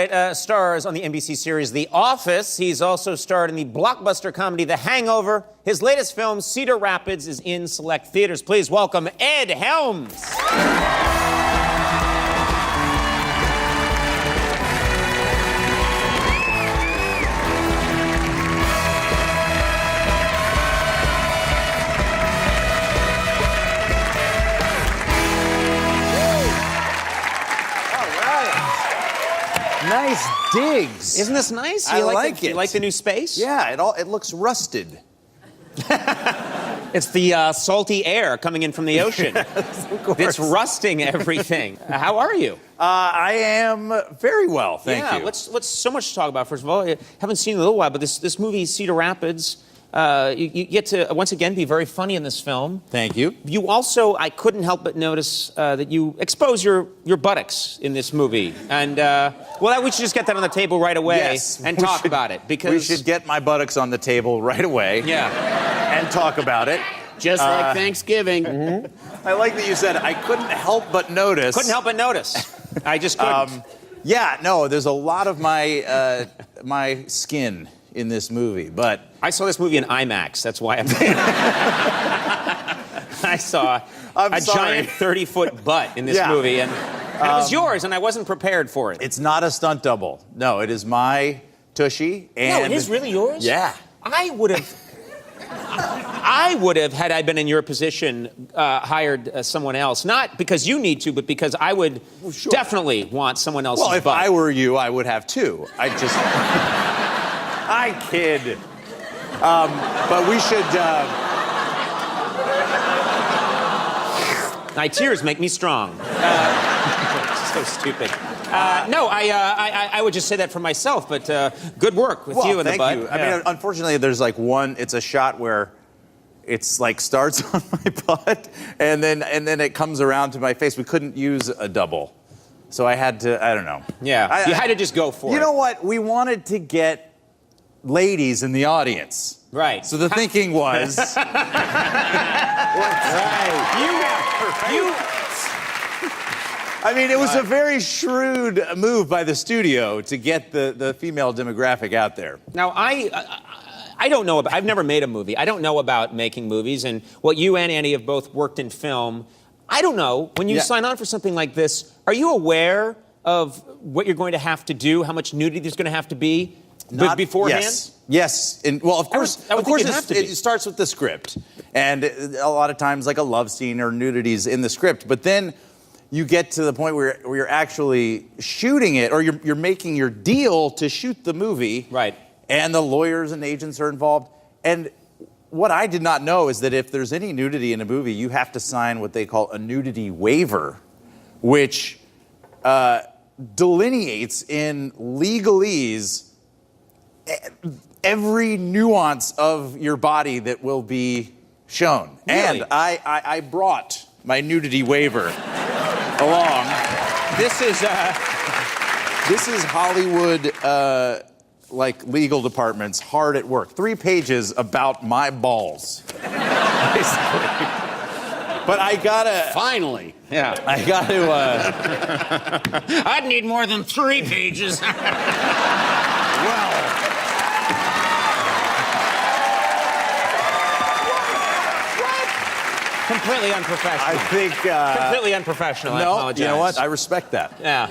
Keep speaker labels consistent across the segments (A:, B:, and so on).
A: Cartwright stars on the NBC series The Office. He's also starred in the blockbuster comedy The Hangover. His latest film, Cedar Rapids, is in select theaters. Please welcome Ed Helms.
B: Nice digs.
A: Isn't this nice?
B: I like it.
A: You like the new space?
B: Yeah, it looks rusted.
A: It's the salty air coming in from the ocean.
B: Yes, of course.
A: It's rusting everything. How are you?
B: I am very well, thank you.
A: Let's so much to talk about. First of all, I haven't seen it in a little while, but this movie, Cedar Rapids, you get to once again be very funny in this film.
B: Thank you.
A: You also, I couldn't help but notice that you expose your buttocks in this movie, and we should just get that on the table right away and talk about it, because
B: we should get my buttocks on the table right away.
A: Yeah,
B: and talk about it.
C: Just like Thanksgiving.
B: Mm-hmm. I like that you said I couldn't help but notice.
A: Couldn't help but notice. I just couldn't.
B: Yeah, no, there's a lot of my my skin in this movie, but
A: I saw this movie in IMAX. That's why I'm. I saw a giant 30-foot butt in this movie, and it was yours, and I wasn't prepared for it.
B: It's not a stunt double. No, it is my tushy. And
A: no, it is really yours?
B: Yeah.
A: I would have, had I been in your position, hired someone else. Not because you need to, but because I would definitely want someone else's butt.
B: Well, if I were you, I would have two. I kid. But we should...
A: My tears make me strong. So stupid. No, I would just say that for myself, but good work with you and the butt.
B: Thank you. I mean, unfortunately, there's like it's a shot where it's like starts on my butt and then it comes around to my face. We couldn't use a double. So I had to, I don't know.
A: Yeah, you had to just go for it.
B: You know what? We wanted to get ladies in the audience.
A: Right.
B: So the thinking was... I mean, it was a very shrewd move by the studio to get the female demographic out there.
A: Now, I don't know about... I've never made a movie. I don't know about making movies, and what you and Andy have both worked in film. I don't know. When you sign on for something like this, are you aware of what you're going to have to do, how much nudity there's going to have to be beforehand?
B: Yes. And, well, of course, it starts with the script. And a lot of times, like a love scene or nudities in the script. But then you get to the point where you're actually shooting it, or you're making your deal to shoot the movie.
A: Right.
B: And the lawyers and agents are involved. And what I did not know is that if there's any nudity in a movie, you have to sign what they call a nudity waiver, which delineates in legalese every nuance of your body that will be shown.
A: Really?
B: And I brought my nudity waiver along.
A: This is
B: Hollywood, like legal departments hard at work. 3 pages about my balls. Basically. But I gotta...
C: Finally.
B: Yeah. I gotta...
C: I'd need more than 3 pages.
B: Well...
A: completely unprofessional.
B: I think...
A: completely unprofessional. I apologize.
B: You know what? I respect that.
A: Yeah.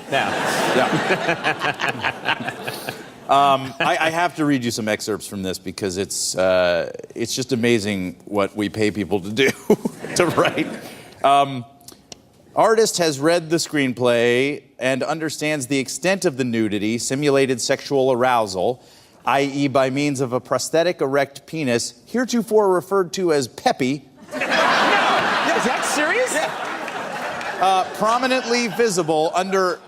B: I have to read you some excerpts from this because it's just amazing what we pay people to do, to write. Artist has read the screenplay and understands the extent of the nudity, simulated sexual arousal, i.e. by means of a prosthetic erect penis, heretofore referred to as Peppy.
A: Is that serious?
B: Yeah. Prominently visible under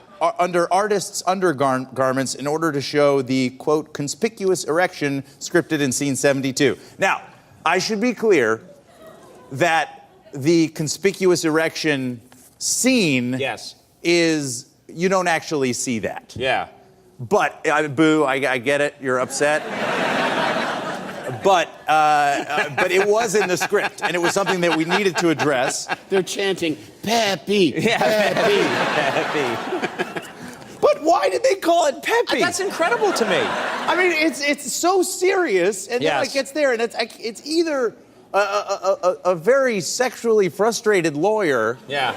B: artist's undergarments in order to show the, quote, conspicuous erection scripted in scene 72. Now, I should be clear that the conspicuous erection scene is, you don't actually see that.
A: Yeah.
B: But, boo, I get it, you're upset. But it was in the script, and it was something that we needed to address.
C: They're chanting, Peppy, Peppy.
B: Peppy. But why did they call it Peppy?
A: That's incredible to me.
B: I mean, it's so serious, and then
A: Yes.
B: it gets there, and it's either a very sexually frustrated lawyer,
A: Yeah.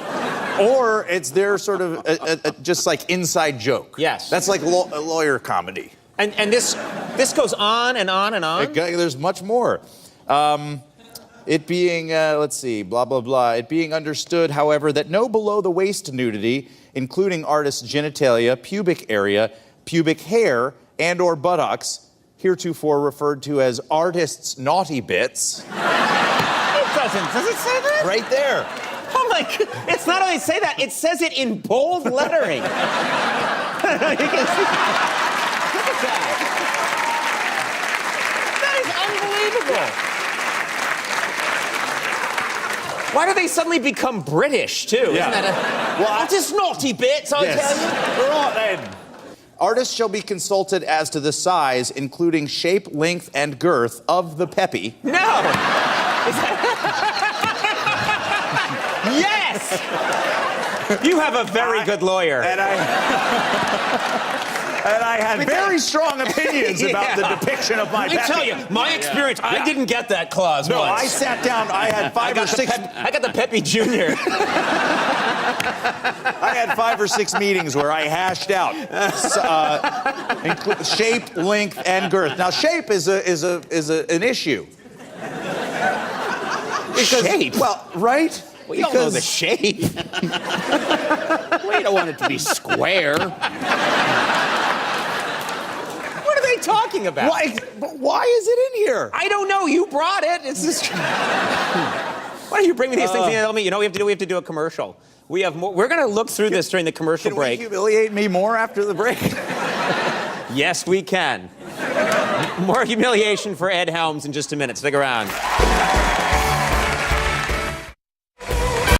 B: or it's their sort of just like inside joke.
A: Yes.
B: That's like a lawyer comedy.
A: And this goes on and on and on.
B: There's much more. It being, let's see, blah, blah, blah. It being understood, however, that no below-the-waist nudity, including artist's genitalia, pubic area, pubic hair, and or buttocks, heretofore referred to as artist's naughty bits.
C: It doesn't. Does it say that?
B: Right there.
A: Oh my God! It's not only say that; it says it in bold lettering. You can see. Look at that. That is unbelievable. Why do they suddenly become British too?
B: Yeah.
A: Isn't that well, just naughty bits, I tell you.
B: We're all in. Artists shall be consulted as to the size, including shape, length, and girth of the Peppy.
A: No. Yes. You have a very good lawyer.
B: And I had very strong opinions about the depiction of my
A: Let me
B: Peppy.
A: tell you, my experience, I didn't get that clause
B: No,
A: once.
B: I sat down. I had five or six.
A: I got the Peppy Jr.
B: I had 5 or 6 meetings where I hashed out shape, length, and girth. Now, shape is an issue.
A: Shape?
B: Well, right?
A: Well, you don't know the shape.
C: Well, you don't want it to be square.
A: What are they talking about?
B: Why is it in here?
A: I don't know. You brought it. It's just. Why don't you bring me these things and tell me? You know what we have to do? We have to do a commercial. We have more. We're going to look through this during the commercial
B: Can
A: break.
B: we humiliate me more after the break?
A: Yes, we can. More humiliation for Ed Helms in just a minute. Stick around.